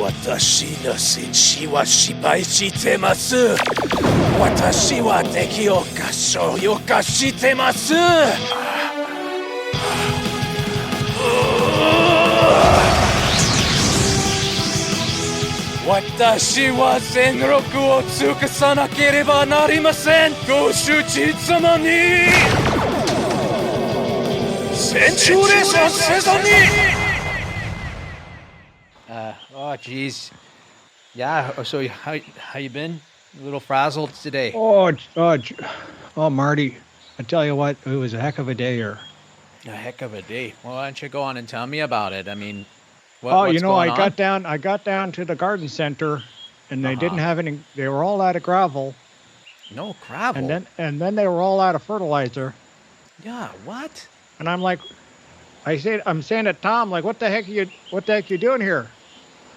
私の戦士は失敗してます。私は敵を消化してます。私は全力を尽くさなければなりません。ご主人様にSensual Essences on me! Oh, geez. Yeah, so how you been? A little frazzled today. Oh, Marty, I tell you what, it was a heck of a day here. A heck of a day. Well, why don't you go on and tell me about it? I mean, what's going on? I got down to the garden center, and they didn't have any. They were all out of gravel. No gravel. And then they were all out of fertilizer. Yeah, what? And I'm like, I'm saying to Tom, like, what the heck you doing here?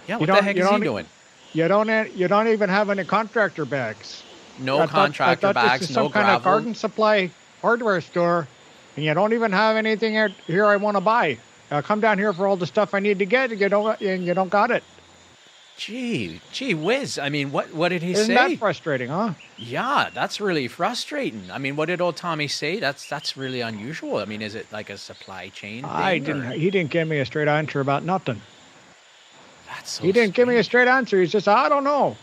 Yeah, what the heck is he doing? You don't even have any contractor bags. No contractor bags, this is no some kind gravel. of garden supply hardware store, and you don't even have anything here I want to buy. Come down here for all the stuff I need to get, and you don't got it. Gee whiz. I mean, what did he say? Isn't that frustrating, huh? Yeah, that's really frustrating. I mean, what did old Tommy say? That's really unusual. I mean, is it like a supply chain thing? He didn't give me a straight answer about nothing. That's so He didn't give me a straight answer. He's just, I don't know.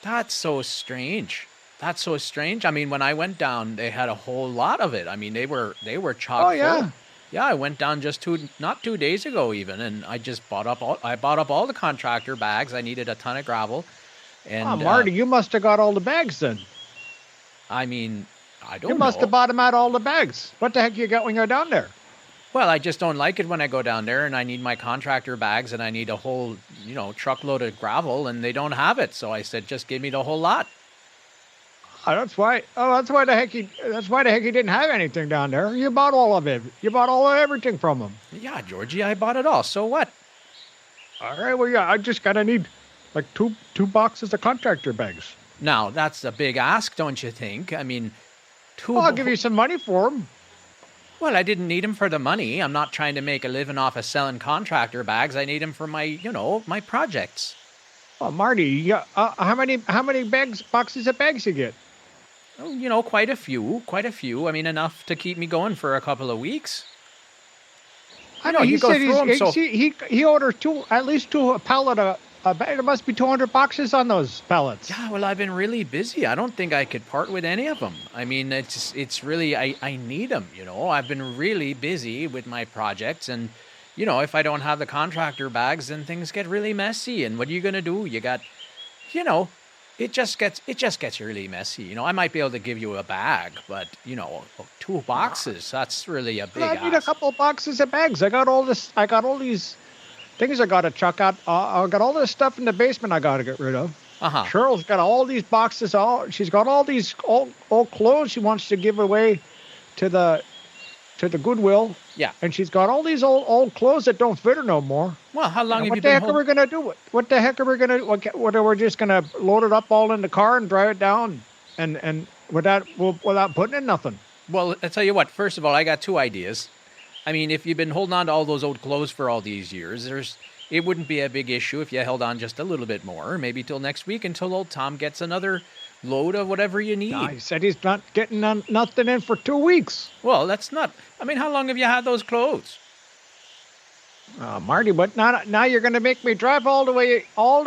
That's so strange. That's so strange. I mean, when I went down, they had a whole lot of it. I mean, they were chock full. Oh, yeah. Yeah, I went down just not 2 days ago even, and I just bought up all the contractor bags. I needed a ton of gravel. And Marty, you must have got all the bags then. I mean, I don't know. You must have bottomed out all the bags. What the heck you got when you're down there? Well, I just don't like it when I go down there and I need my contractor bags and I need a whole, truckload of gravel and they don't have it. So I said, just give me the whole lot. That's why the heck he didn't have anything down there. You bought all of it. You bought everything from him. Yeah, Georgie, I bought it all. So what? All right, well, yeah, I just gotta need like two boxes of contractor bags. Now, that's a big ask, don't you think? I mean, I'll give you some money for them. Well, I didn't need them for the money. I'm not trying to make a living off of selling contractor bags. I need them for my, my projects. Oh, Marty, how many boxes of bags you get? Oh, quite a few. I mean, enough to keep me going for a couple of weeks. I know he said he ordered at least two pallet a bag. There must be 200 boxes on those pallets. Yeah, well, I've been really busy. I don't think I could part with any of them. I mean, it's really I need them. I've been really busy with my projects, and if I don't have the contractor bags, then things get really messy. And what are you gonna do? You got, it just gets really messy. I might be able to give you a bag, but 2 boxes, that's really a big ask. I need a couple of boxes of bags. I got all these things I got to chuck out. I got all this stuff in the basement I got to get rid of. Cheryl's got all these boxes. She's got all these old clothes she wants to give away to the Goodwill. Yeah. And she's got all these old clothes that don't fit her no more. Well, how long have you been? What the heck are we gonna do? What the heck are we gonna? What are we just gonna load it up all in the car and drive it down, and without putting in nothing? Well, I'll tell you what. First of all, I got 2 ideas. I mean, if you've been holding on to all those old clothes for all these years, it wouldn't be a big issue if you held on just a little bit more, maybe till next week, until old Tom gets another load of whatever you need. No, he said he's not getting nothing in for 2 weeks. Well, that's not. I mean, how long have you had those clothes? Marty, but now you're going to make me drive all the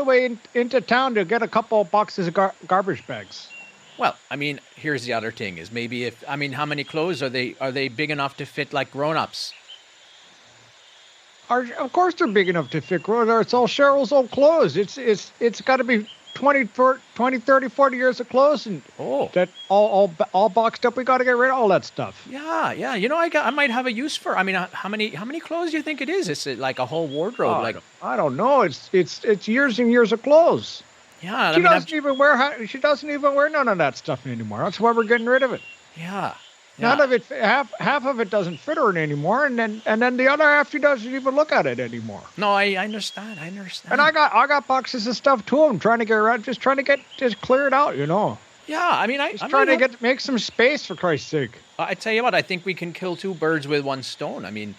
way into town to get a couple of boxes of garbage bags. Well, I mean, here's the other thing: is maybe how many clothes are they big enough to fit like grown-ups? Of course they're big enough to fit grown-ups. It's all Cheryl's old clothes. It's got to be 20, 30, 40 years of clothes, and that all boxed up. We got to get rid of all that stuff. Yeah. I might have a use for. I mean, how many clothes do you think it is? Is it like a whole wardrobe? I don't know. It's years and years of clothes. Yeah, she doesn't even wear none of that stuff anymore. That's why we're getting rid of it. Yeah. None of it. Half of it doesn't fit her anymore, and then the other half she doesn't even look at it anymore. No, I understand. And I got boxes of stuff too. I'm trying to get around, just clear it out, Yeah, I mean, I'm trying to make some space, for Christ's sake. I tell you what, I think we can kill 2 birds with 1 stone. I mean,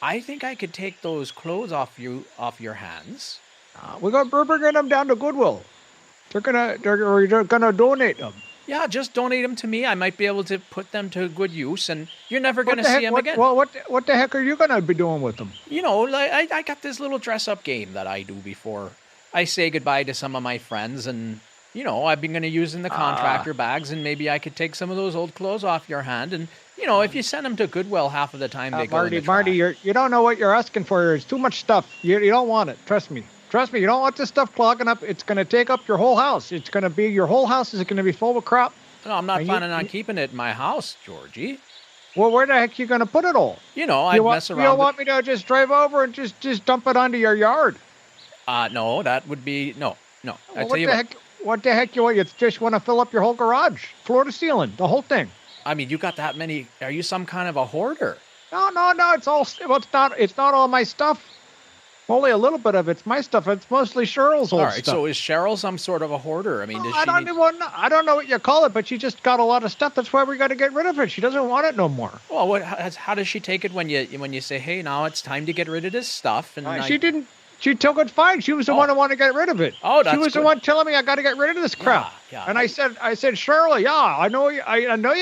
I think I could take those clothes off your hands, We're bringing them down to Goodwill. They're gonna donate them. Yeah, just donate them to me. I might be able to put them to good use, and you're never going to see them again. Well, what the heck are you going to be doing with them? You know, like I got this little dress-up game that I do before I say goodbye to some of my friends, and, you know, I've been going to use in the contractor bags, and maybe I could take some of those old clothes off your hand, and, you know, if you send them to Goodwill, half of the time they go in the trash. Marty, you don't know what you're asking for. It's too much stuff. You don't want it. Trust me. Trust me, you don't want this stuff clogging up. It's going to take up your whole house. Your whole house is going to be full of crap. No, I'm not planning on keeping it in my house, Georgie. Well, where the heck are you going to put it all? You know, I'd mess around. You don't want me to just drive over and just dump it onto your yard? No, that would be, no. Well, what the heck you want? You just want to fill up your whole garage, floor to ceiling, the whole thing. I mean, you got that many. Are you some kind of a hoarder? No. It's not all my stuff. Only a little bit of it's my stuff. It's mostly Cheryl's old stuff. All right, so is Cheryl some sort of a hoarder? I mean, does I don't know what you call it, but she just got a lot of stuff. That's why we got to get rid of it. She doesn't want it no more. Well, how does she take it when you say, hey, now it's time to get rid of this stuff? And she didn't. She took it fine. She was the one who wanted to get rid of it. Oh, that's She was good. the one telling me I got to get rid of this crap. Yeah. And I said, Shirley, I know you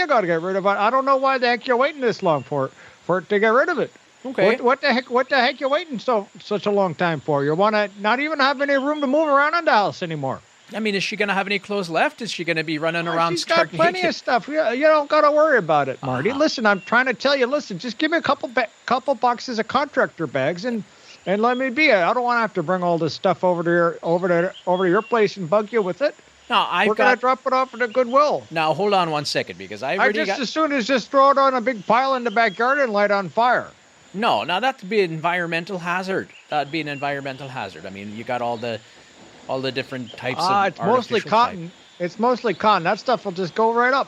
got to get rid of it. I don't know why the heck you're waiting this long for it to get rid of it. Okay. What the heck you waiting such a long time for? You want to not even have any room to move around in the house anymore. I mean, is she going to have any clothes left? Is she going to be running around? She's got plenty of stuff. You don't got to worry about it, Marty. Listen, I'm trying to tell you. Listen, just give me a couple boxes of contractor bags and let me be. I don't want to have to bring all this stuff over to your place and bug you with it. No, We're going to drop it off at the Goodwill. Now, hold on 1 second, because as soon as just throw it on a big pile in the backyard and light on fire. No, now that'd be an environmental hazard. That'd be an environmental hazard. I mean, you got all the different types of it's mostly cotton. It's mostly cotton. That stuff will just go right up.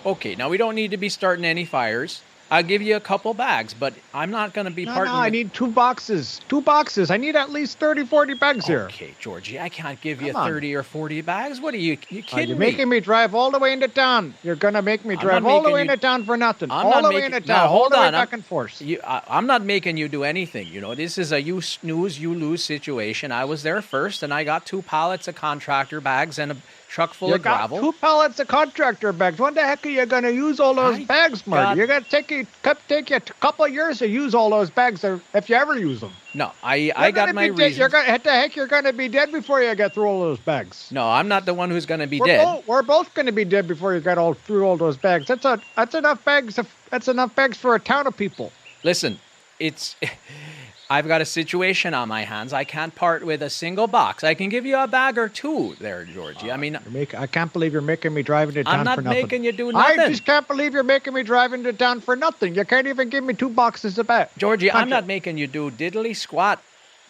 Okay, now we don't need to be starting any fires. I'll give you a couple bags, but I'm not going to be partnering. No, I need 2 boxes. 2 boxes. I need at least 30, 40 bags here. Okay, Georgie, I can't give you 30 or 40 bags. What are you kidding me? You're making me drive all the way into town. You're going to make me drive all the way into town for nothing. All the way into town. Hold on. Back and forth. I'm not making you do anything. You know, this is a you snooze, you lose situation. I was there first, and I got 2 pallets of contractor bags and a truck full of gravel. You got 2 pallets of contractor bags. When the heck are you going to use all those bags, Marty? You're going to take you a couple of years to use all those bags if you ever use them. No, I got my reasons. You're going to be dead before you get through all those bags. No, I'm not the one who's going to be dead. We're both going to be dead before you get through all those bags. That's enough bags. That's enough bags for a town of people. Listen, I've got a situation on my hands. I can't part with a single box. I can give you a bag or 2 there, Georgie. I mean, I can't believe you're making me drive into town for nothing. I'm not making you do nothing. I just can't believe you're making me drive into town for nothing. You can't even give me 2 boxes of bags. Georgie, I'm not making you do diddly squat.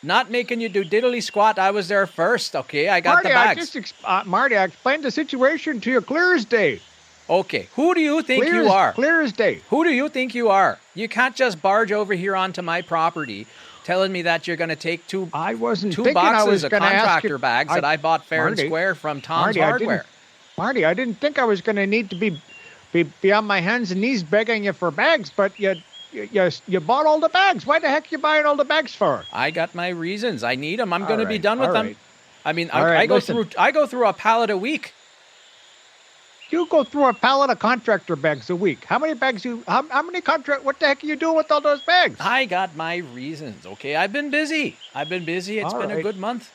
Not making you do diddly squat. I was there first, okay? I got the bags. Marty, I explained the situation to you clear as day. Okay, who do you think you are? Clear as day. Who do you think you are? You can't just barge over here onto my property telling me that you're going to take 2 boxes of contractor bags that I bought fair and square from Tom's Hardware. Marty, I didn't think I was going to need to be on my hands and knees begging you for bags, but you bought all the bags. Why the heck are you buying all the bags for? I got my reasons. I need them. I'm going to be done with them. I mean, I go through a pallet a week. You go through a pallet of contractor bags a week. How many bags how many what the heck are you doing with all those bags? I got my reasons, okay? I've been busy. It's been a good month.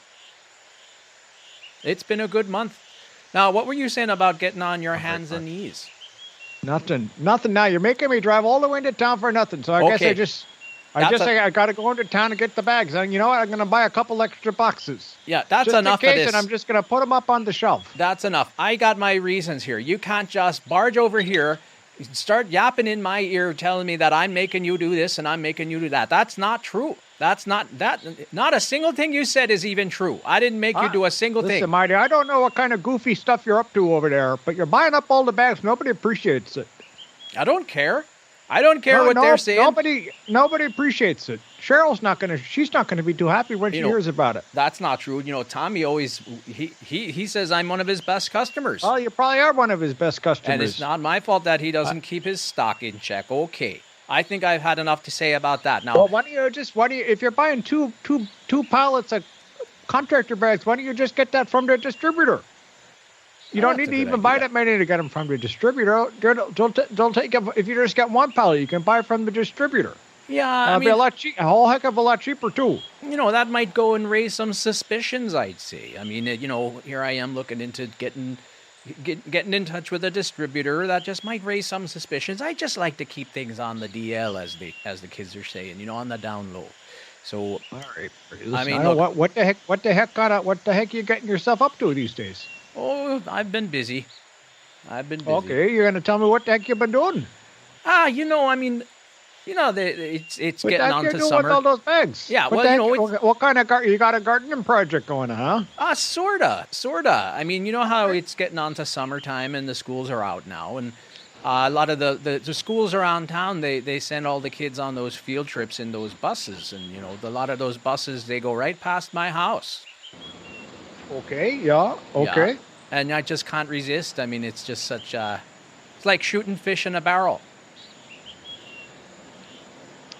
It's been a good month. Now, what were you saying about getting on your hands and knees? Nothing now. You're making me drive all the way into town for nothing. So I guess I got to go into town and get the bags. And you know what? I'm going to buy a couple extra boxes. Yeah, that's enough of this. And I'm just going to put them up on the shelf. That's enough. I got my reasons here. You can't just barge over here, start yapping in my ear, telling me that I'm making you do this and I'm making you do that. That's not true. Not a single thing you said is even true. I didn't make you do a single thing. Listen, Marty, I don't know what kind of goofy stuff you're up to over there, but you're buying up all the bags. Nobody appreciates it. I don't care. I don't care what they're saying. Nobody appreciates it. Cheryl's she's not gonna be too happy when she hears about it. That's not true. You know, Tommy always he says I'm one of his best customers. Oh, you probably are one of his best customers. And it's not my fault that he doesn't keep his stock in check. Okay. I think I've had enough to say about that. Now, well, if you're buying two pallets of contractor bags. Why don't you just get that from the distributor? You don't need to even buy that many to get them from the distributor. Don't take it. If you just get one pallet, you can buy from the distributor. Yeah, it'll be a whole heck of a lot cheaper too. That might go and raise some suspicions, I'd say. I mean, here I am looking into getting in touch with a distributor. That just might raise some suspicions. I just like to keep things on the DL, as the kids are saying, on the down low. So, all right. Listen, what the heck you getting yourself up to these days? Oh, I've been busy. Okay, you're gonna tell me what the heck you've been doing? It's getting on to doing summer. With all those bags? Yeah, what kind of you got a gardening project going on, huh? Sorta. I mean, you know how it's getting on to summertime and the schools are out now, and a lot of the schools around town, they send all the kids on those field trips in those buses, and a lot of those buses, they go right past my house. Okay, yeah, okay. Yeah. And I just can't resist. I mean, it's just such it's like shooting fish in a barrel.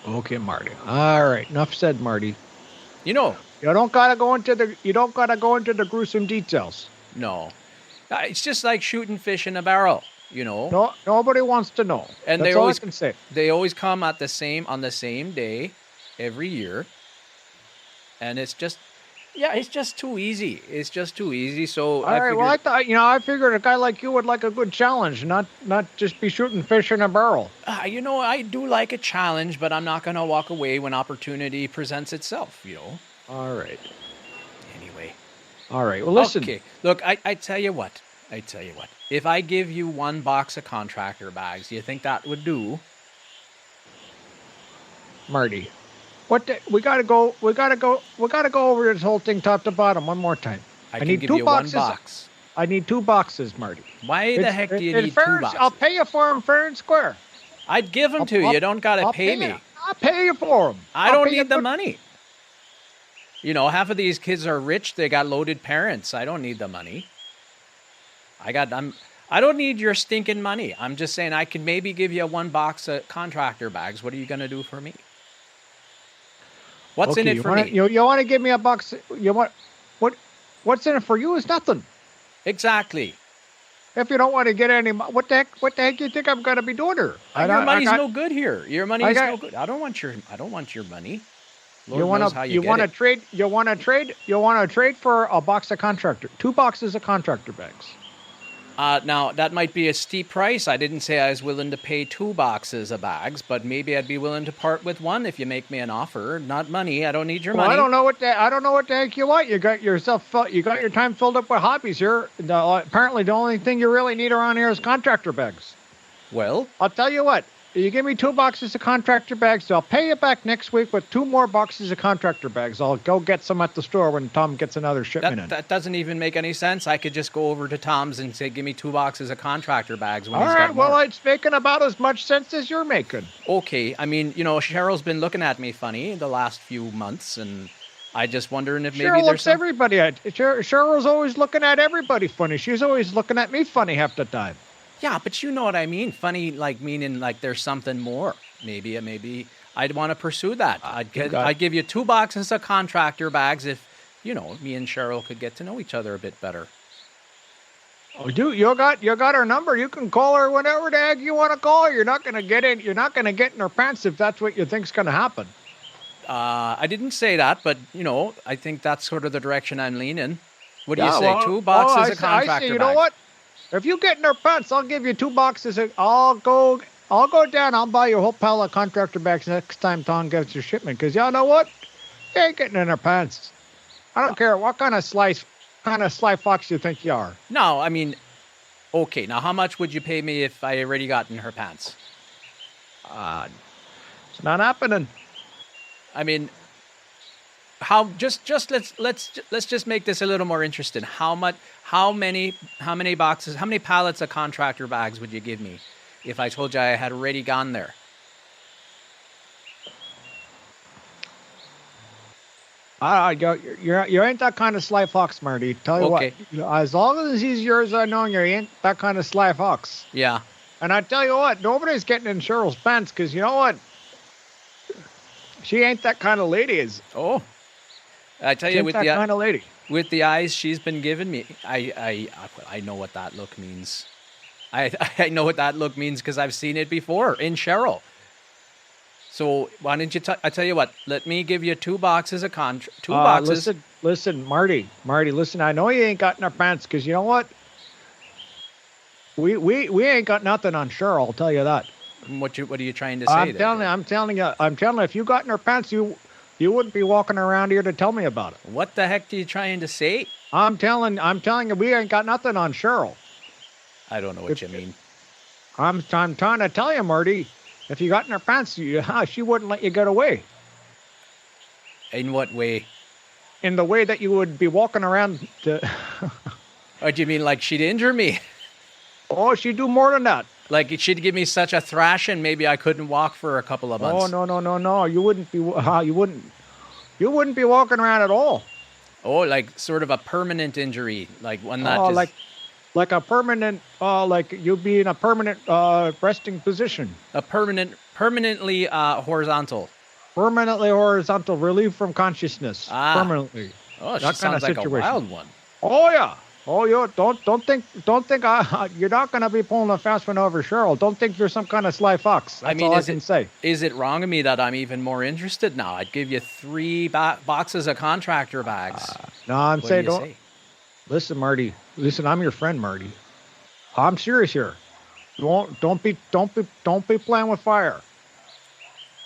Okay, Marty. All right, enough said, Marty. You don't gotta go into the gruesome details. No, it's just like shooting fish in a barrel. No, nobody wants to know. And that's all I can say. They always come on the same day, every year, and it's just too easy. It's just too easy. So all right. Well, I thought I figured a guy like you would like a good challenge, not just be shooting fish in a barrel. I do like a challenge, but I'm not going to walk away when opportunity presents itself. All right. Anyway. All right. Well, listen. Okay. Look, I tell you what. If I give you one box of contractor bags, do you think that would do? Marty. We gotta go over this whole thing top to bottom one more time. I need two boxes. 1 box. I need 2 boxes, Marty. Why the heck do you need 2 boxes? I'll pay you for them fair and square. I'd give them to you. You don't gotta pay me. I'll pay you for them. I don't need the money. Half of these kids are rich. They got loaded parents. I don't need the money. I don't need your stinking money. I'm just saying I could maybe give you 1 box of contractor bags. What are you gonna do for me? What's in it for me? You want to give me a box? What's in it for you is nothing. Exactly. If you don't want to get any, what the heck do you think I'm gonna be doing here? Your money's no good here. Your money is no good. I don't want your money. Lord knows how you want to trade. You want to trade for a box of contractor, 2 boxes of contractor bags. Now, that might be a steep price. I didn't say I was willing to pay 2 boxes of bags, but maybe I'd be willing to part with 1 if you make me an offer. Not money. I don't need your money. I don't know what the heck you want. You got your time filled up with hobbies here. Apparently, the only thing you really need around here is contractor bags. Well, I'll tell you what. You give me 2 boxes of contractor bags, so I'll pay you back next week with 2 more boxes of contractor bags. I'll go get some at the store when Tom gets another shipment in. That doesn't even make any sense. I could just go over to Tom's and say, give me 2 boxes of contractor bags when he's got more. Well, it's making about as much sense as you're making. Okay. I mean, Cheryl's been looking at me funny the last few months, and I just wondering if maybe there's everybody. Cheryl's always looking at everybody funny. She's always looking at me funny half the time. Yeah, but you know what I mean. Funny, meaning there's something more. Maybe I'd want to pursue that. I'd give you 2 boxes of contractor bags if, me and Cheryl could get to know each other a bit better. Oh, you got her number. You can call her whenever the heck you want to call her. You're not gonna get in her pants if that's what you think's gonna happen. I didn't say that, but I think that's sort of the direction I'm leaning. What do you say? 2 boxes of contractor bags. You know what? If you get in her pants, I'll give you 2 boxes. I'll go down. I'll buy you a whole pile of contractor bags next time Tom gets your shipment. Because you know what? You ain't getting in her pants. I don't care what kind of sly fox you think you are. No, I mean, okay. Now, how much would you pay me if I already got in her pants? It's not happening. I mean, how? Let's just make this a little more interesting. How many boxes? How many pallets of contractor bags would you give me if I told you I had already gone there? You ain't that kind of sly fox, Marty. Tell you what, as long as he's yours, I know you ain't that kind of sly fox. Yeah. And I tell you what, nobody's getting in Cheryl's pants because you know what? She ain't that kind of lady. Oh. I tell She you, ain't that kind of lady. with the eyes she's been giving me, I know what that look means. I know what that look means because I've seen it before in Cheryl. So why don't you? I tell you what. Let me give you 2 boxes of two boxes. Listen, Marty. Listen. I know you ain't got in our pants because you know what? We ain't got nothing on Cheryl. I'll tell you that. What are you trying to say? I'm telling you. If you got in our pants, you wouldn't be walking around here to tell me about it. What the heck are you trying to say? I'm telling you, we ain't got nothing on Cheryl. I don't know what you mean. I'm trying to tell you, Marty. If you got in her pants, she wouldn't let you get away. In what way? In the way that you would be walking around to... Or do you mean like she'd injure me? Oh, she'd do more than that. Like she'd give me such a thrashing, maybe I couldn't walk for a couple of months. Oh, no. You wouldn't be walking around at all. Oh, like sort of a permanent injury, like one that like a permanent, like you'd be in a permanent resting position. A permanently horizontal. Permanently horizontal, relief from consciousness. Permanently. Oh, that sounds like a wild one. Oh yeah. Oh yeah. Don't think you're not gonna be pulling a fast one over Cheryl. Don't think you're some kind of sly fox. That's all I can say. Is it wrong of me that I'm even more interested now? I'd give you 3 boxes of contractor bags. No, I'm saying don't. Listen, Marty. Listen, I'm your friend, Marty. I'm serious here. Don't be playing with fire.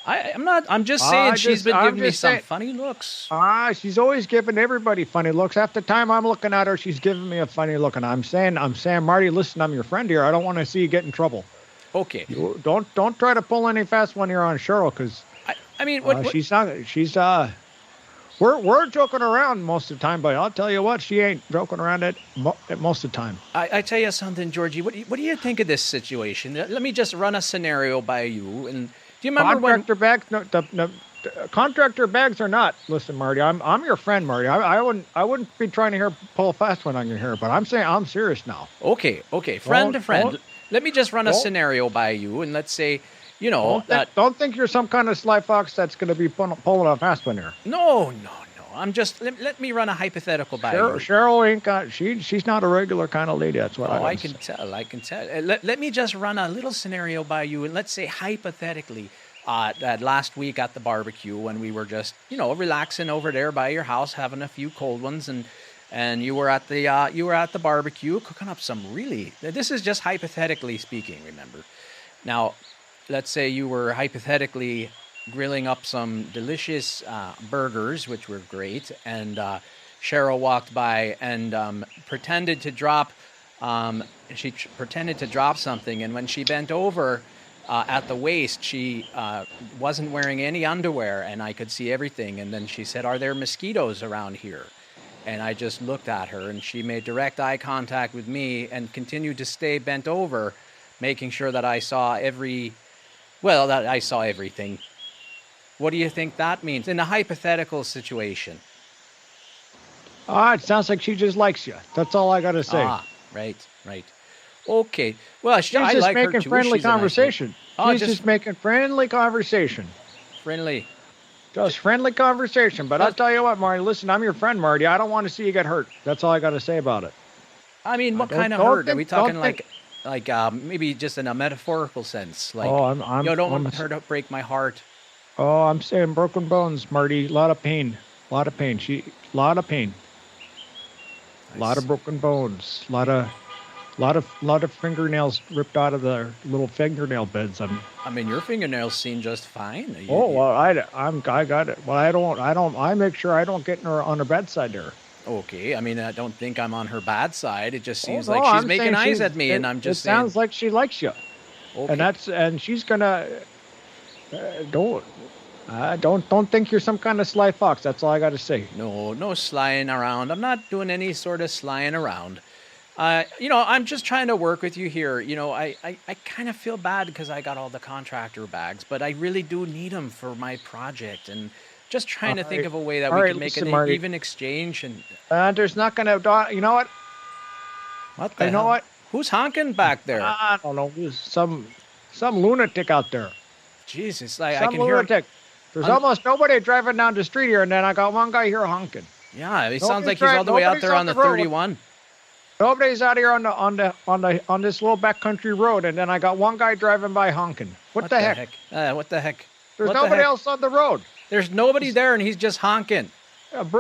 I'm not. I'm just saying she's been giving me some funny looks. She's always giving everybody funny looks. Half the time I'm looking at her, she's giving me a funny look, and I'm saying, Marty, listen, I'm your friend here. I don't want to see you get in trouble. Okay. Don't try to pull any fast one here on Cheryl, because I mean, she's not. We're joking around most of the time, but I'll tell you what, she ain't joking around at most of the time. I tell you something, Georgie. What do you think of this situation? Let me just run a scenario by you. And do you remember contractor bags? No, the contractor bags are not. Listen, Marty, I'm your friend, Marty. I wouldn't be trying to pull a fast one on you here, but I'm saying I'm serious now. Okay, friend to friend. Let me just run a scenario by you, and let's say. Don't think you're some kind of sly fox that's going to be pulling a fast one here. No. I'm just let me run a hypothetical by you. Cheryl ain't got. She's not a regular kind of lady. That's what I can tell. I can tell. Let me just run a little scenario by you, and let's say hypothetically, that last week at the barbecue when we were just relaxing over there by your house, having a few cold ones, and you were at the barbecue cooking up some really. This is just hypothetically speaking. Remember, now. Let's say you were hypothetically grilling up some delicious burgers, which were great, and Cheryl walked by and pretended to drop. She pretended to drop something, and when she bent over at the waist, she wasn't wearing any underwear, and I could see everything. And then she said, "Are there mosquitoes around here?" And I just looked at her, and she made direct eye contact with me and continued to stay bent over, making sure that I saw I saw everything. What do you think that means in a hypothetical situation? It sounds like she just likes you. That's all I got to say. Right. Okay. Well, she's I just like making her too. friendly conversation. She's just making friendly conversation. Friendly. Just friendly conversation. But I'll tell you what, Marty. Listen, I'm your friend, Marty. I don't want to see you get hurt. That's all I got to say about it. I mean, what kind of hurt? Are we talking like maybe just in a metaphorical sense? Like, don't want her to break my heart. Oh, I'm saying broken bones, Marty. A lot of pain. A lot of pain. Lot of pain. A lot of broken bones. Lot of fingernails ripped out of the little fingernail beds. I mean, your fingernails seem just fine. I got it. Well, I make sure I don't get in her on her bedside there. Okay, I mean, I don't think I'm on her bad side. It just seems like she's making eyes at me, and I'm just saying. It sounds like she likes you. Okay. And she's gonna don't think you're some kind of sly fox. That's all I got to say. No slying around. I'm not doing any sort of slying around. I'm just trying to work with you here. I kind of feel bad because I got all the contractor bags, but I really do need them for my project, and just trying to think of a way that we can make an even exchange. And there's not going to. You know what? What the hell? What? Who's honking back there? I don't know. There's some lunatic out there. Jesus, I can hear. There's almost nobody driving down the street here, and then I got one guy here honking. Yeah, it sounds like he's all the way out there on the 31. Nobody's out here on this little backcountry road, and then I got one guy driving by honking. What the heck? What the heck? There's nobody else on the road. There's nobody there, and he's just honking.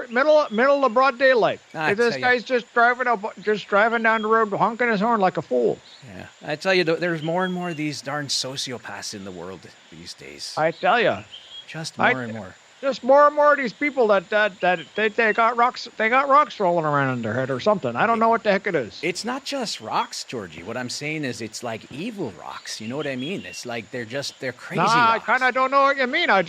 Middle of broad daylight. This guy's just driving down the road, honking his horn like a fool. Yeah, I tell you, there's more and more of these darn sociopaths in the world these days. I tell you, just more and more. Just more and more of these people that they got rocks. They got rocks rolling around in their head or something. I don't know what the heck it is. It's not just rocks, Georgie. What I'm saying is, it's like evil rocks. You know what I mean? It's like they're crazy. Nah, I kind of don't know what you mean. I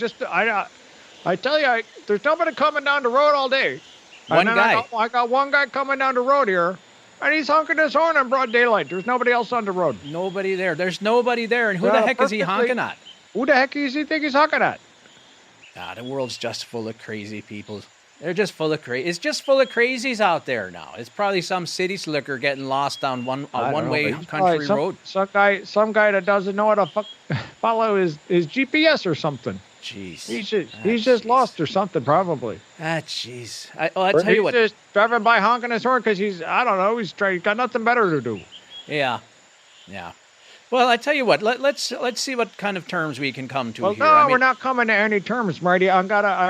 tell you, there's nobody coming down the road all day. One guy. I got one guy coming down the road here, and he's honking his horn in broad daylight. There's nobody else on the road. Nobody there. There's nobody there. And who the heck is he honking at? Who the heck does he think he's honking at? The world's just full of crazy people. They're just full of crazy. It's just full of crazies out there now. It's probably some city slicker getting lost down one-way country road. Some guy that doesn't know how to follow his GPS or something. Jeez. He's just lost or something, probably. Jeez. I'll tell you what. He's just driving by honking his horn because he's got nothing better to do. Yeah. Well, I tell you what. Let's see what kind of terms we can come to here. No, we're not coming to any terms, Marty. I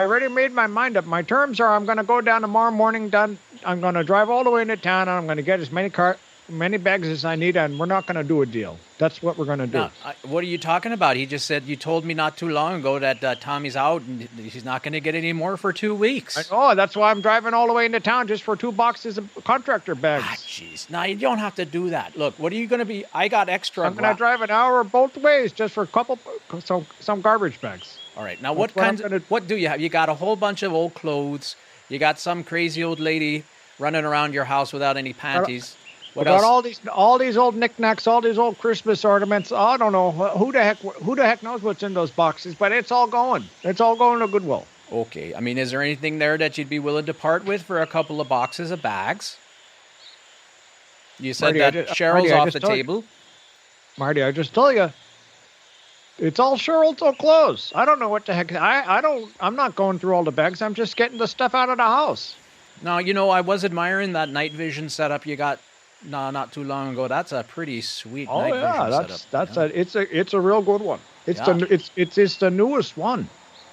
already made my mind up. My terms are: I'm going to go down tomorrow morning. I'm going to drive all the way into town, and I'm going to get as many bags as I need, and we're not going to do a deal. That's what we're going to do. No, what are you talking about? He just said, you told me not too long ago that Tommy's out and he's not going to get any more for 2 weeks. That's why I'm driving all the way into town just for 2 boxes of contractor bags. Jeez. Now, you don't have to do that. Look, what are you going to be? I got extra. I'm going to drive an hour both ways just for some garbage bags. All right. Now, what do you have? You got a whole bunch of old clothes. You got some crazy old lady running around your house without any panties. We got all these old knickknacks, all these old Christmas ornaments. I don't know who the heck knows what's in those boxes, but it's all going. It's all going to Goodwill. Okay. I mean, is there anything there that you'd be willing to part with for a couple of boxes of bags? You said Marty, Cheryl's off the table. Marty, I just tell you, it's all Cheryl's old clothes. I don't know what the heck. I'm not going through all the bags. I'm just getting the stuff out of the house. Now, I was admiring that night vision setup you got. No, not too long ago. That's a pretty sweet night vision setup. It's a real good one. It's the newest one.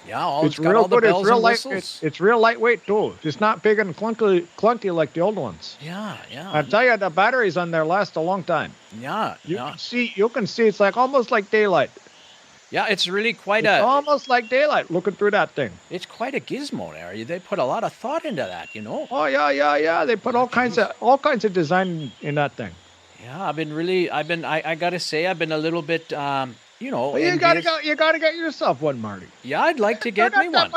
Yeah, it's real good. It's real light. It's real lightweight too. It's not big and clunky like the old ones. Yeah. I tell you, the batteries on there last a long time. Yeah. You can see. It's almost like daylight. Yeah, it's really almost like daylight looking through that thing. It's quite a gizmo there. They put a lot of thought into that, Oh yeah. They put all kinds of design in that thing. Yeah, I gotta say, I've been a little bit, Well, you gotta get yourself one, Marty. Yeah, I'd like to get me one.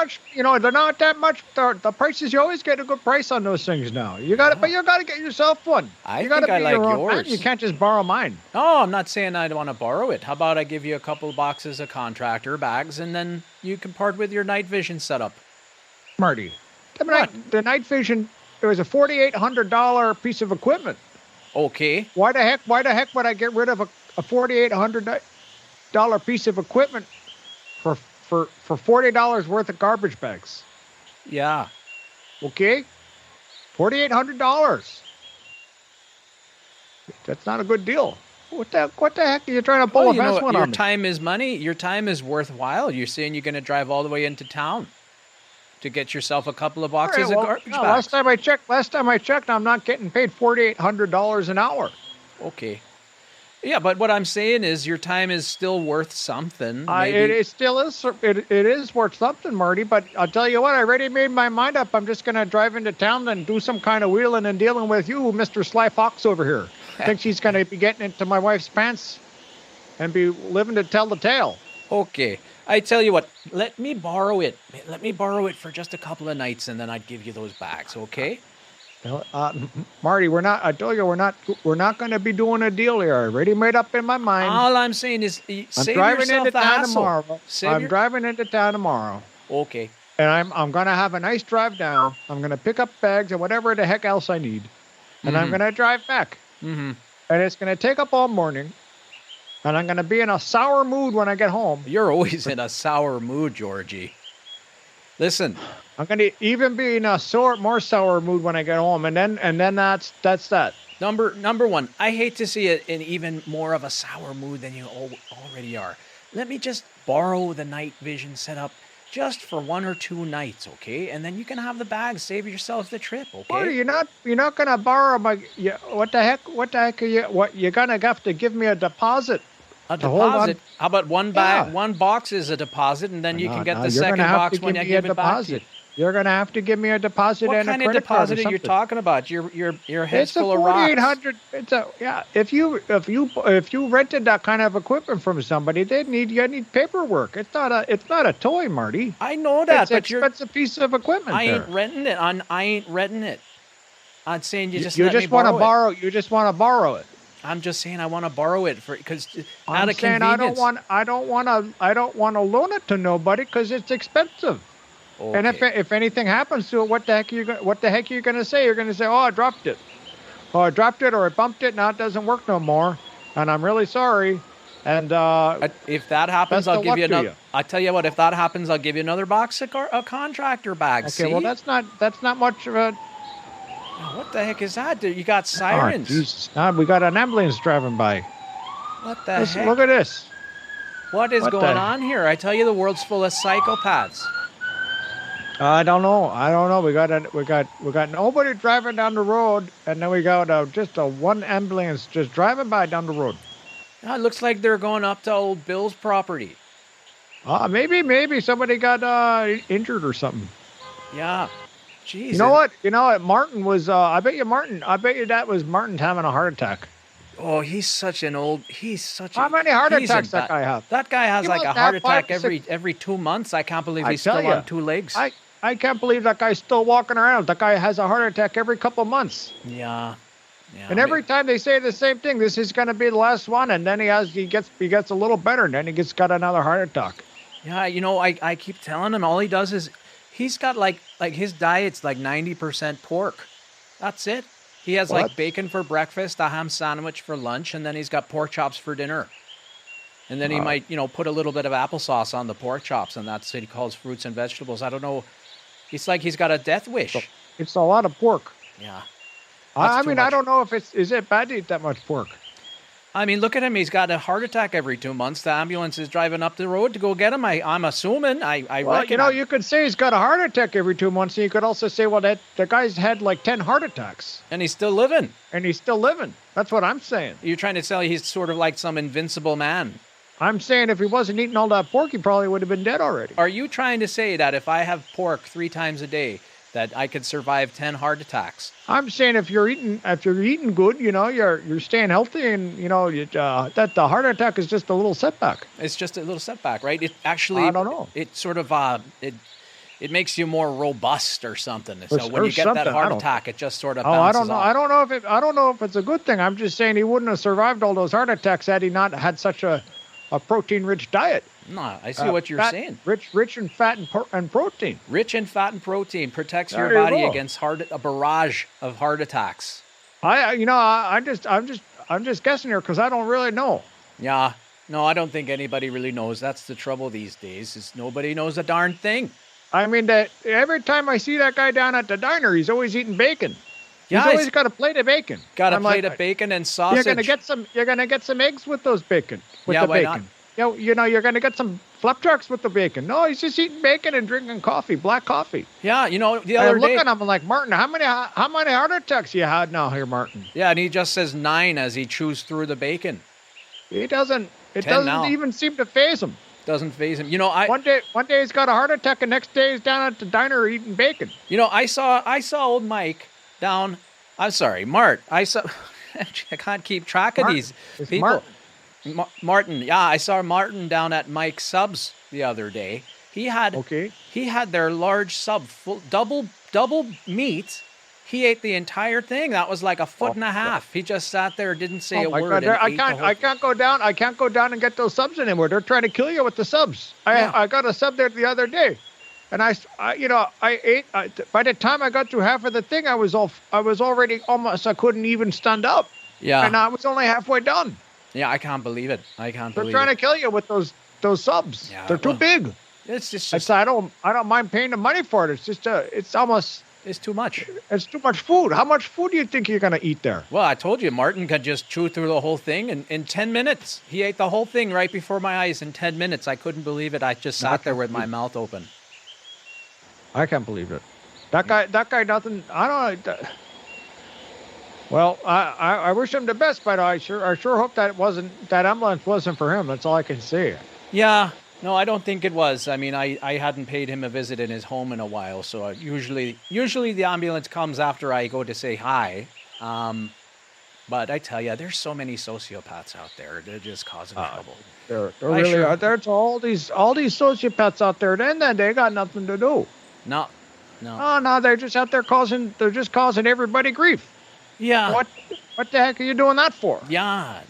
They're not that much. The prices, you always get a good price on those things now. But you gotta get yourself one. I think I like yours. You can't just borrow mine. No, I'm not saying I don't want to borrow it. How about I give you a couple of boxes of contractor bags, and then you can part with your night vision setup. Marty, the night vision, it was a $4,800 piece of equipment. Okay. Why the heck would I get rid of a $4,800 piece of equipment for $40 worth of garbage bags? Yeah. Okay. $4,800. That's not a good deal. What the heck are you trying to pull a fast one on me? Your time is money. Your time is worthwhile. You're saying you're going to drive all the way into town to get yourself a couple of boxes of garbage bags. Last time I checked, I'm not getting paid $4,800 an hour. Okay. Yeah, but what I'm saying is your time is still worth something. It still is. It is worth something, Marty. But I'll tell you what, I already made my mind up. I'm just going to drive into town and do some kind of wheeling and dealing with you, Mr. Sly Fox over here. I think she's going to be getting into my wife's pants and be living to tell the tale. Okay. I tell you what, let me borrow it. Let me borrow it for just a couple of nights, and then I'd give you those bags, okay? Marty, I told you we're not going to be doing a deal here. I already made up in my mind. All I'm saying is save yourself the hassle. I'm driving into town tomorrow. Okay. And I'm going to have a nice drive down. I'm going to pick up bags and whatever the heck else I need. And I'm going to drive back. Mm-hmm. And it's going to take up all morning. And I'm going to be in a sour mood when I get home. You're always in a sour mood, Georgie. Listen, I'm gonna even be in a more sour mood when I get home, and then that's that. number one, I hate to see it in even more of a sour mood than you already are. Let me just borrow the night vision setup just for 1 or 2 nights, okay? And then you can have the bag, save yourself the trip, okay? Well, you're not gonna borrow my. What the heck? Are you? What you're gonna have to give me a deposit? A deposit? How about one bag? Yeah. One box is a deposit, and then you can get the second box when you give it back to you. You're gonna have to give me a deposit and a credit card. What kind of deposit are you talking about? Your head's full of rocks. It's a $4,800. If you rented that kind of equipment from somebody, you need paperwork. It's not a toy, Marty. I know that, but it's a piece of equipment. I ain't renting it. I ain't renting it. I'm saying you just want to borrow. You just want to borrow it. I'm just saying I want to borrow it because out of convenience. I don't want to loan it to nobody because it's expensive. Okay. And if anything happens to it, what the heck are you going to say? You're going to say, "Oh, I dropped it. Oh, I dropped it, or I bumped it. Now it doesn't work no more, and I'm really sorry." And if that happens, I'll give you another. I tell you what, if that happens, I'll give you another box of contractor bags. Okay, well that's not much of a. What the heck is that, dude? You got sirens. Oh, Jesus. We got an ambulance driving by. What the heck? Look at this. What is going on here? I tell you, the world's full of psychopaths. I don't know. We got nobody driving down the road, and then we got just one ambulance just driving by down the road. It looks like they're going up to old Bill's property. Maybe somebody got injured or something. Yeah. Jeez. You know what? Martin was. I bet you that was Martin having a heart attack. Oh, he's such an old. How many heart attacks that guy have? That guy has like a heart attack every 2 months. I can't believe he's still on 2 legs. I can't believe that guy's still walking around. That guy has a heart attack every couple of months. Yeah. And every time they say the same thing, this is going to be the last one, and then he gets a little better, and then he got another heart attack. Yeah, I keep telling him all he does is he's got like his diet's like 90% pork. That's it. He has like bacon for breakfast, a ham sandwich for lunch, and then he's got pork chops for dinner. And then he might, put a little bit of applesauce on the pork chops, and that's what he calls fruits and vegetables. I don't know. It's like he's got a death wish. It's a lot of pork. Yeah. I don't know if is it bad to eat that much pork? I mean, look at him. He's got a heart attack every 2 months. The ambulance is driving up the road to go get him. I'm assuming. I reckon. You could say he's got a heart attack every 2 months, and you could also say, well, the guy's had like 10 heart attacks. And he's still living. That's what I'm saying. You're trying to tell me he's sort of like some invincible man. I'm saying if he wasn't eating all that pork, he probably would have been dead already. Are you trying to say that if I have pork 3 times a day, that I could survive 10 heart attacks? I'm saying if you're eating good, you're staying healthy, and that the heart attack is just a little setback. It's just a little setback, right? It actually, I don't know. It sort of it makes you more robust or something. So when you get that heart attack, it just sort of bounces off. I don't know if it's a good thing. I'm just saying he wouldn't have survived all those heart attacks had he not had such a protein-rich diet. No, I see what you're saying. Rich in fat and protein. Rich in fat and protein protects your body against a barrage of heart attacks. I'm just guessing here because I don't really know. Yeah, no, I don't think anybody really knows. That's the trouble these days. Is nobody knows a darn thing. I mean, every time I see that guy down at the diner, he's always eating bacon. Yeah, he's always got a plate of bacon. Got a plate of bacon and sausage. You're gonna get some eggs with those bacon. Why not? You're gonna get some flapjacks with the bacon. No, he's just eating bacon and drinking coffee, black coffee. Yeah, the other day. I look at him, I'm like, Martin, how many heart attacks you had now here, Martin? Yeah, and he just says 9 as he chews through the bacon. It doesn't even seem to faze him. Doesn't faze him. One day he's got a heart attack, and next day he's down at the diner eating bacon. I saw old Mike down. I'm sorry, Mart. I can't keep track of these people. Martin. Yeah, I saw Martin down at Mike's Subs the other day. He had their large sub full double meat. He ate the entire thing. That was like a foot and a half. He just sat there, didn't say a word. I can't go down and get those subs anymore. They're trying to kill you with the subs. I got a sub there the other day, and I ate. By the time I got through half of the thing, I was already almost. I couldn't even stand up. Yeah, and I was only halfway done. Yeah, I can't believe it. They're trying to kill you with those subs. Yeah, they're too big. It's just I said, I don't mind paying the money for it. It's just it's too much. It's too much food. How much food do you think you're gonna eat there? Well, I told you, Martin could just chew through the whole thing in 10 minutes. He ate the whole thing right before my eyes in 10 minutes. I couldn't believe it. I just sat there with my mouth open. I can't believe it. That guy doesn't. I don't know. Well, I wish him the best, but I sure hope that ambulance wasn't for him. That's all I can say. Yeah. No, I don't think it was. I mean, I hadn't paid him a visit in his home in a while, so usually the ambulance comes after I go to say hi. But I tell you, there's so many sociopaths out there. They're just causing trouble. There really are. There's all these sociopaths out there. Then they got nothing to do. No. Oh no, they're just out there causing everybody grief. Yeah. What the heck are you doing that for? Yeah.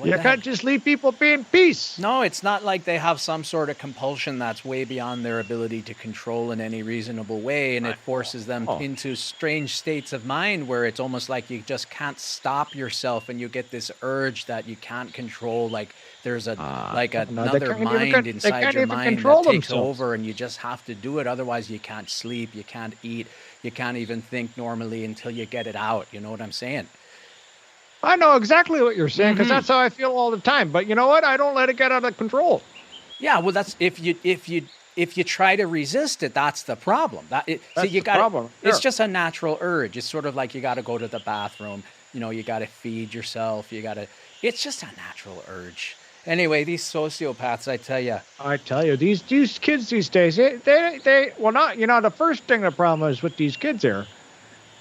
You can't just leave people be in peace. No, it's not like they have some sort of compulsion that's way beyond their ability to control in any reasonable way, and it forces them into strange states of mind where it's almost like you just can't stop yourself, and you get this urge that you can't control. Like there's another mind inside your mind that takes over, and you just have to do it. Otherwise, you can't sleep, you can't eat, you can't even think normally until you get it out. You know what I'm saying? I know exactly what you're saying because that's how I feel all the time. But you know what? I don't let it get out of control. Yeah, well, that's if you try to resist it, that's the problem. Problem. Sure. It's just a natural urge. It's sort of like you got to go to the bathroom. You know, you got to feed yourself. It's just a natural urge. Anyway, these sociopaths, I tell you, these kids these days, they well, not, you know, the first thing the problem is with these kids here.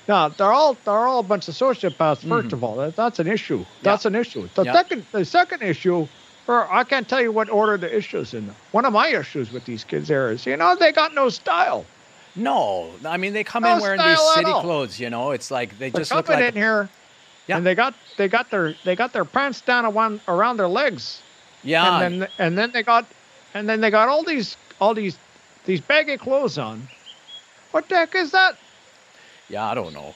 No, they're all a bunch of sociopaths. First of all, that's an issue. That's an issue. The second issue, or I can't tell you what order the issues in. One of my issues with these kids there is, you know, they got no style. No, I mean they come in wearing these city clothes. You know, it's like they're just look like in here, and they got their pants down around their legs. Yeah, and then they got all these baggy clothes on. What the heck is that? Yeah, I don't know.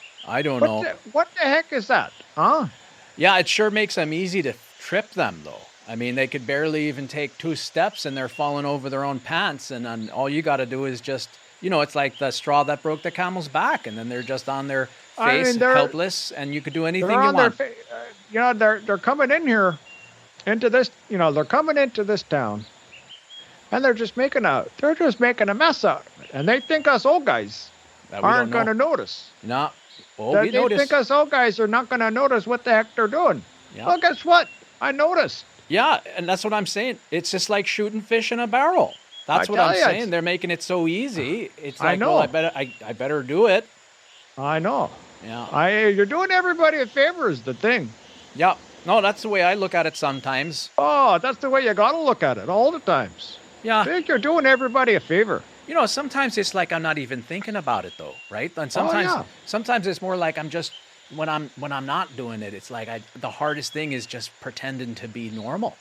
What the heck is that? Huh? Yeah, it sure makes them easy to trip them, though. I mean, they could barely even take 2 steps, and they're falling over their own pants. And all you got to do is just, you know, it's like the straw that broke the camel's back, and then they're just on their face, helpless, and you could do anything you want. You know, they're coming in here, into this. You know, they're coming into this town, and they're just making a mess out of it, and they think us old guys aren't going to notice. No. Well, they think us old guys are not going to notice what the heck they're doing. Yeah. Well, guess what? I noticed. Yeah, and that's what I'm saying. It's just like shooting fish in a barrel. That's what I'm saying. They're making it so easy. It's like, I know. Well, I better do it. I know. Yeah. You're doing everybody a favor is the thing. Yeah. No, that's the way I look at it sometimes. Oh, that's the way you got to look at it all the times. Yeah. I think you're doing everybody a favor. You know, sometimes it's like I'm not even thinking about it though, right? And sometimes it's more like I'm just when I'm not doing it, it's like the hardest thing is just pretending to be normal.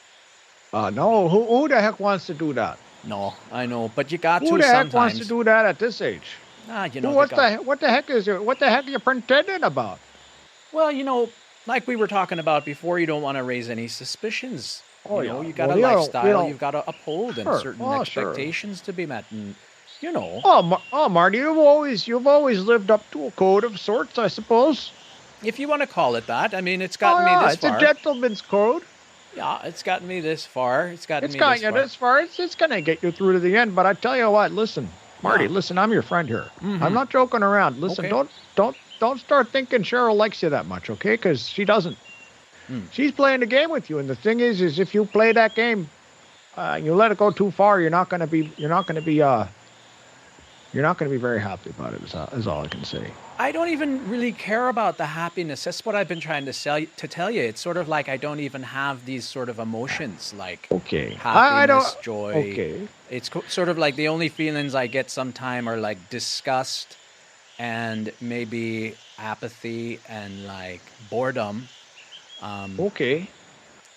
No, who the heck wants to do that? No, I know, but you got to sometimes. Who the heck wants to do that at this age? You know, what the heck is it? What the heck are you pretending about? Well, you know, like we were talking about before, you don't want to raise any suspicions. Oh, you know, you got a lifestyle you've got to uphold and certain expectations to be met, and you know. Oh, Marty, you've always lived up to a code of sorts, I suppose. If you want to call it that, I mean, it's gotten me this far. It's a gentleman's code. Yeah, it's gotten me this far. It's gotten you this far. It's going to get you through to the end. But I tell you what, listen, Marty, listen, I'm your friend here. Mm-hmm. I'm not joking around. Listen, don't start thinking Cheryl likes you that much, okay? Because she doesn't. She's playing the game with you, and the thing is if you play that game, you let it go too far, you're not going to be very happy about it. Is all I can say. I don't even really care about the happiness. That's what I've been trying to tell you. It's sort of like I don't even have these sort of emotions like happiness, joy. Okay. It's sort of like the only feelings I get sometime are like disgust and maybe apathy and like boredom. Okay.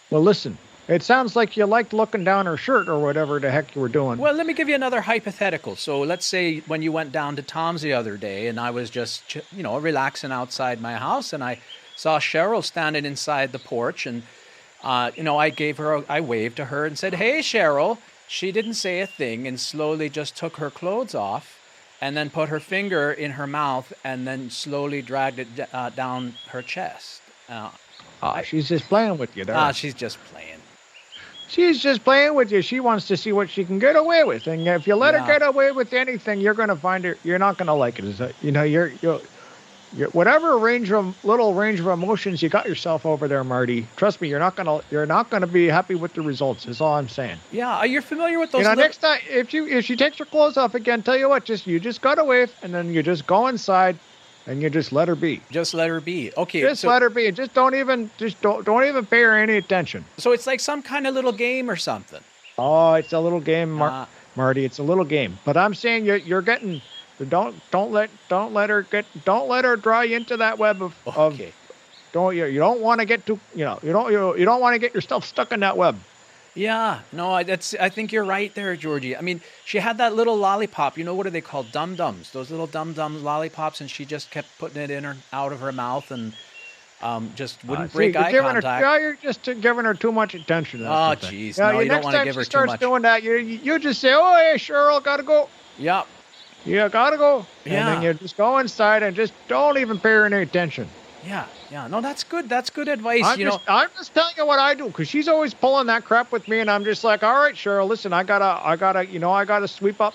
Well, listen. It sounds like you liked looking down her shirt or whatever the heck you were doing. Well, let me give you another hypothetical. So let's say when you went down to Tom's the other day and I was just, relaxing outside my house and I saw Cheryl standing inside the porch and, I waved to her and said, "Hey, Cheryl." She didn't say a thing and slowly just took her clothes off and then put her finger in her mouth and then slowly dragged it down her chest. She's just playing with you there. She's just playing. She's just playing with you. She wants to see what she can get away with. And if you let her get away with anything, you're going to find her, you're not going to like it. You're whatever little range of emotions you got yourself over there, Marty. Trust me, you're not gonna be happy with the results. Is all I'm saying. Yeah, you're familiar with those. Next time if she takes her clothes off again, tell you what, you just gotta wait, and then you just go inside, and you just let her be. Just let her be. Okay. Just let her be. Just don't even pay her any attention. So it's like some kind of little game or something. Oh, it's a little game, Marty. It's a little game. But I'm saying you're getting. Don't let her draw you into that web of you don't want to get you don't want to get yourself stuck in that web. Yeah, no, I think you're right there, Georgie. I mean, she had that little lollipop. What are they called? Dum-dums. Those little dum-dum lollipops, and she just kept putting it in her out of her mouth and just wouldn't break eye contact. You're just giving her too much attention. Oh, jeez. No, you don't want to give her too much. Next time she starts doing that, you just say, "Oh, hey, Cheryl, gotta go." Yep. You gotta go. Yeah. And then you just go inside and just don't even pay her any attention. Yeah. No, that's good. That's good advice. I'm just telling you what I do, because she's always pulling that crap with me, and I'm just like, all right, Cheryl, listen, I gotta sweep up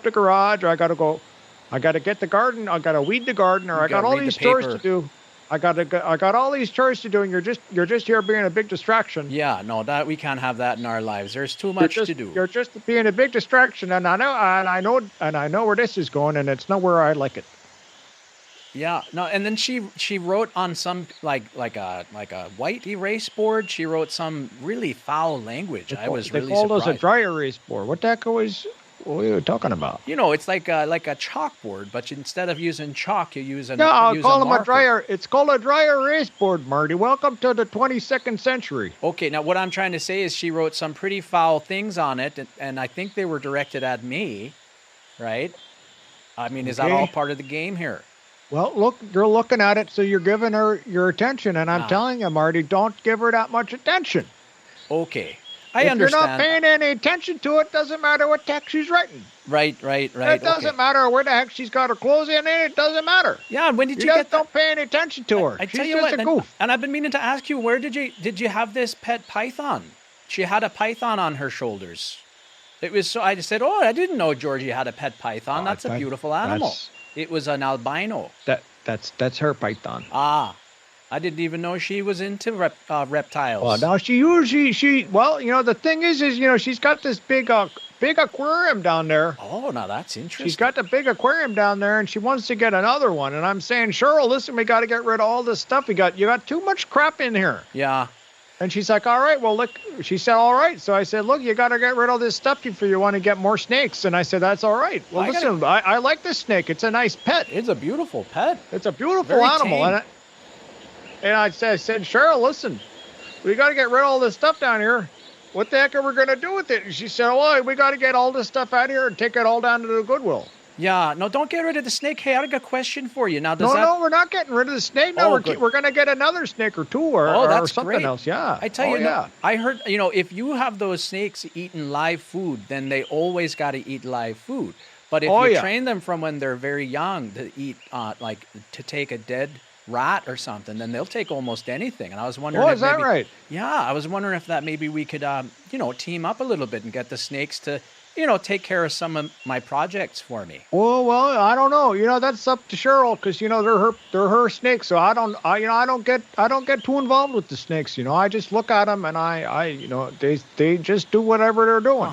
the garage, or I gotta get the garden, I gotta weed the garden, or I got all these chores to do. I got all these chores to do, and you're just here being a big distraction. Yeah, no, that we can't have that in our lives. There's too much to do. You're just being a big distraction, and I know where this is going, and it's not where I like it. Yeah, no, and then she wrote on some like a white erase board. She wrote some really foul language. I was really surprised. They called us a dry erase board. What the heck what are you talking about? It's like a chalkboard, but instead of using chalk, you use I'll call them a dryer. It's called a dry erase board, Marty. Welcome to the 22nd century. Okay, now what I'm trying to say is she wrote some pretty foul things on it, and I think they were directed at me, right? I mean, is that all part of the game here? Well, look, you're looking at it, so you're giving her your attention, and I'm telling you, Marty, don't give her that much attention. Okay. I understand. If you're not paying any attention to it, doesn't matter what text she's writing. Right. It doesn't matter where the heck she's got her clothes in, it doesn't matter. Yeah, and when did you get that? Don't pay any attention to her. I tell you what, and I've been meaning to ask you, where did you have this pet python? She had a python on her shoulders. It was so I just said, "Oh, I didn't know Georgie had a pet python. That's a beautiful animal." It was an albino. That's her python. I didn't even know she was into reptiles. Well, now the thing is, she's got this big aquarium down there. Oh, now that's interesting. She's got the big aquarium down there, and she wants to get another one. And I'm saying, Cheryl, listen, we got to get rid of all this stuff. You got too much crap in here. Yeah. And she's like, all right, well, look, she said, all right. So I said, look, you got to get rid of this stuff if you want to get more snakes. And I said, that's all right. Well, listen, I like this snake. It's a nice pet. It's a beautiful pet. It's a beautiful animal. And I said, Cheryl, listen, we got to get rid of all this stuff down here. What the heck are we going to do with it? And she said, well, we got to get all this stuff out of here and take it all down to the Goodwill. Yeah, no, don't get rid of the snake. Hey, I got a question for you. Now, No, we're not getting rid of the snake. No, we're going to get another snake or two or something else. Yeah. I tell you, I heard, if you have those snakes eating live food, then they always got to eat live food. But if you train them from when they're very young to eat, to take a dead rat or something, then they'll take almost anything. And I was wondering, is that right? Yeah, I was wondering if that maybe we could, team up a little bit and get the snakes to, take care of some of my projects for me. Well, I don't know. That's up to Cheryl, because they're her snakes. So I don't get too involved with the snakes. I just look at them and they just do whatever they're doing.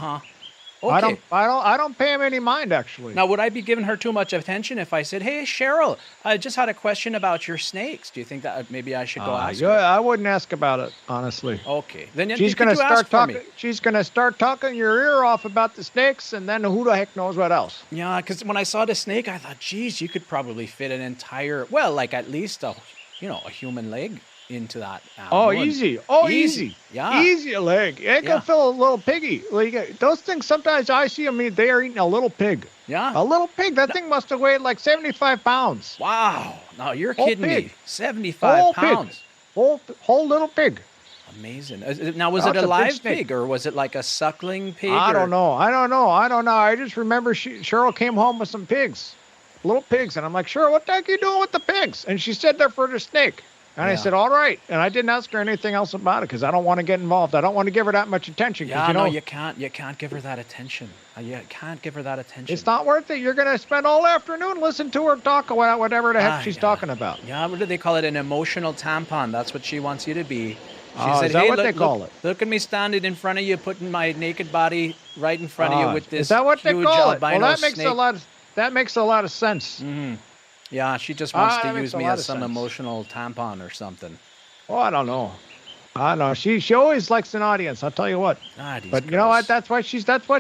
Okay. I don't pay him any mind, actually. Now, would I be giving her too much attention if I said, "Hey, Cheryl, I just had a question about your snakes. Do you think that maybe I should go ask her?" I wouldn't ask about it, honestly. Okay, then she's going to start talking. She's going to start talking your ear off about the snakes, and then who the heck knows what else? Yeah, because when I saw the snake, I thought, "Geez, you could probably fit an entire, at least a human leg into that animal." Oh, easy. Easy. Yeah. Easy a leg. It can fill a little piggy. Those things, sometimes I see them, they are eating a little pig. Yeah. A little pig. That thing must have weighed like 75 pounds. Wow. No, you're kidding me. 75 pounds. Whole little pig. Amazing. Now, was Oh, it it's a a big live snake. pig or was it like a suckling pig? I or- don't know. I just remember Cheryl came home with some pigs, little pigs, and I'm like, Cheryl, what the heck are you doing with the pigs? And she said they're for the snake. And I Yeah. said, all right. And I didn't ask her anything else about it because I don't want to get involved. I don't want to give her that much attention. Yeah, You know, no, you can't give her that attention. You can't give her that attention. it's not worth it. You're going to spend all afternoon listening to her talk about whatever the heck she's talking about. Yeah, what do they call it? An emotional tampon. That's what she wants you to be. She Is that what they call it? Look at me standing in front of you, putting my naked body right in front of you with this Is that what they huge call it? Well, albino that makes snake. that makes a lot of sense. Yeah, she just wants to that use makes a me lot as of some sense. emotional tampon or something. Oh, I don't know. I know she always likes an audience. I'll tell you what. These But you know what? girls. That's what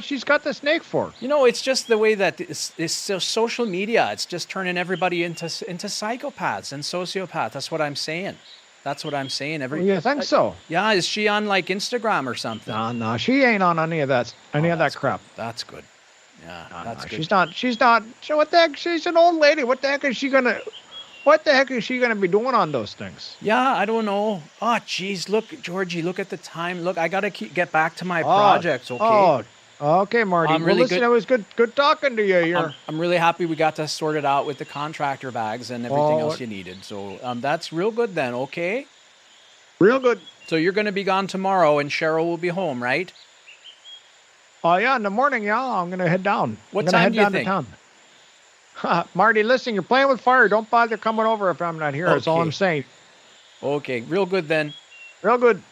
she's got the snake for. You know, it's just the way that it's so social media. It's just turning everybody into psychopaths and sociopaths. That's what I'm saying. That's what I'm saying. You think so? Yeah, is she on like Instagram or something? No, she ain't on any of that crap. That's good. Yeah, that's good. She's not. What the heck? She's an old lady. What the heck is she gonna be doing on those things? Yeah, I don't know. Oh, geez, look, Georgie, look at the time. Look, I gotta get back to my projects. Okay. Okay, Marty. I'm really listen, good. It was good talking to you here. I'm really happy we got to sort it out with the contractor bags and everything else you needed. So that's real good then. Okay. Real good. So you're gonna be gone tomorrow, and Cheryl will be home, right? Oh yeah, in the morning, yeah, I'm gonna head down. What I'm gonna time head do you down think? to town. Marty, listen, you're playing with fire. Don't bother coming over if I'm not here. That's all Okay. I'm saying. Okay, real good then. Real good.